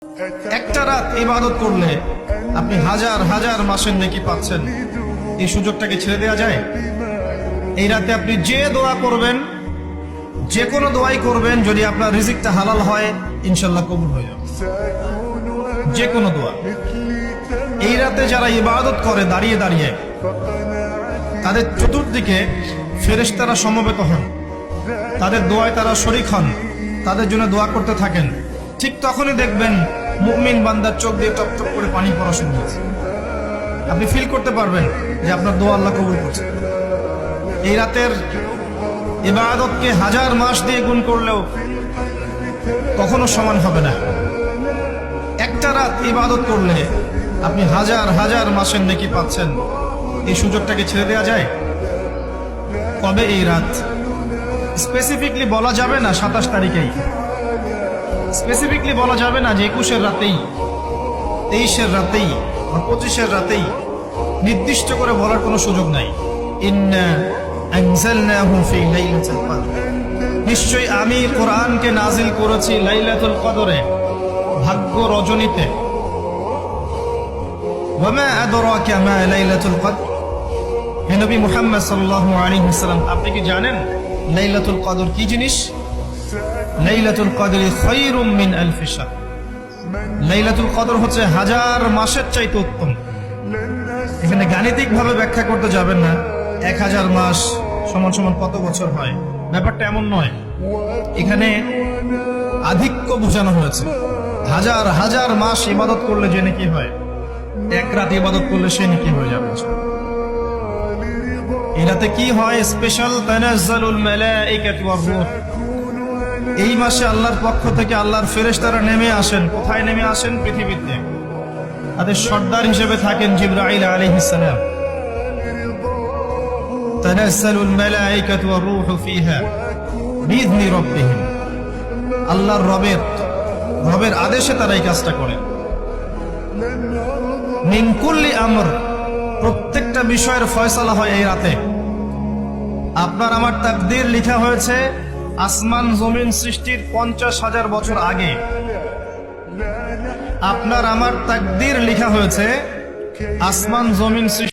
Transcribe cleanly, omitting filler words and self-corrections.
একটা রাত ইবাদত করলে আপনি হাজার হাজার মাসের নেকি পাচ্ছেন। এই সুযোগটাকে ছেড়ে দেওয়া যায়? এই রাতে আপনি যে দোয়া করবেন, যে কোনো দোয়াই করবেন, যদি আপনার রিজিকটা হালাল হয় ইনশাল্লাহ কবুল হয়ে যাবে। যে কোনো দোয়া। এই রাতে যারা ইবাদত করে দাঁড়িয়ে দাঁড়িয়ে, তাদের চতুর্দিকে ফেরেশতারা সমবেত হন, তাদের দোয়ায় তারা শরীক হন, তাদের জন্য দোয়া করতে থাকেন। ঠিক তখনই দেখবেন মুমিন বান্দার চোখ দিয়ে টপ টপ করে পানি পড়া শুরু হয়েছে। আপনি ফিল করতে পারবেন যে আপনার দোয়া আল্লাহ কবুল করছে। এই রাতের ইবাদতকে হাজার মাস দিয়ে গুণ করলেও কখনো সমান হবে না। একটা রাত ইবাদত করলে আপনি হাজার হাজার মাসের নেকি পাচ্ছেন। এই সুযোগটাকে ছেড়ে দেওয়া যায়? কবে এই রাত? স্পেসিফিকলি বলা যাবে না 27 তারিখেই, স্পেসিফিকলি বলা যাবে না যে 21-এর রাতেই, 23-এর রাতেই বা 25-এর রাতেই। নির্দিষ্ট করে বলার কোনো সুযোগ নাই। ইন্না আনজালনাহু ফি লাইলাতুল কদর, নিশ্চয়ই আমি কোরআনকে নাজিল করেছি লাইলাতুল কদরে, ভাগ্য রজনীতে। ওয়া মা আদরাকা মা লাইলাতুল কদর, হে নবী মুহাম্মদ সাল্লাল্লাহু আলাইহি ওয়াসাল্লাম, আপনি কি জানেন লাইলাতুল কদর কি জিনিস? লাইলাতুল কদরি খায়রুম মিন আলফি শাহর, লাইলাতুল কদর হচ্ছে হাজার মাসের চাইতে উত্তম। এখানে গাণিতিক ভাবে ব্যাখ্যা করতে যাবেন না 1000 মাস সমান সমান কত বছর হয়, ব্যাপারটা এমন নয়। এখানে আধিক্য বোঝানো হয়েছে। হাজার হাজার মাস ইবাদত করলে যে নাকি হয়, এক রাত ইবাদত করলে সে নাকি হয়ে যাবে। এই রাতে কি হয়? স্পেশাল তানাজ্জালুল মালাইকাতু ওয়ার রূহ। এই মাসে আল্লাহর পক্ষ থেকে আল্লাহর ফেরেশতারা নেমে আসেন। কোথায় নেমে আসেন? পৃথিবীতে। তাদের সর্দার হিসেবে থাকেন জিবরাইল আলাইহিস সালাম। তানাজ্জালুল মালাইকাতু ওয়ার রূহু ফিহা বিইذনি রাব্বিহিম, আল্লাহর রবের আদেশে তারা এই কাজটা করে। মিন কুল্লি আমর, প্রত্যেকটা বিষয়ের ফয়সালা হয় এই রাতে। আপনার আমার তাকদীর লেখা হয়েছে আসমান জমিন সৃষ্টির 50,000 বছর আগে। আপনার আমার তাকদীর লেখা হয়েছে আসমান জমিন সৃষ্টি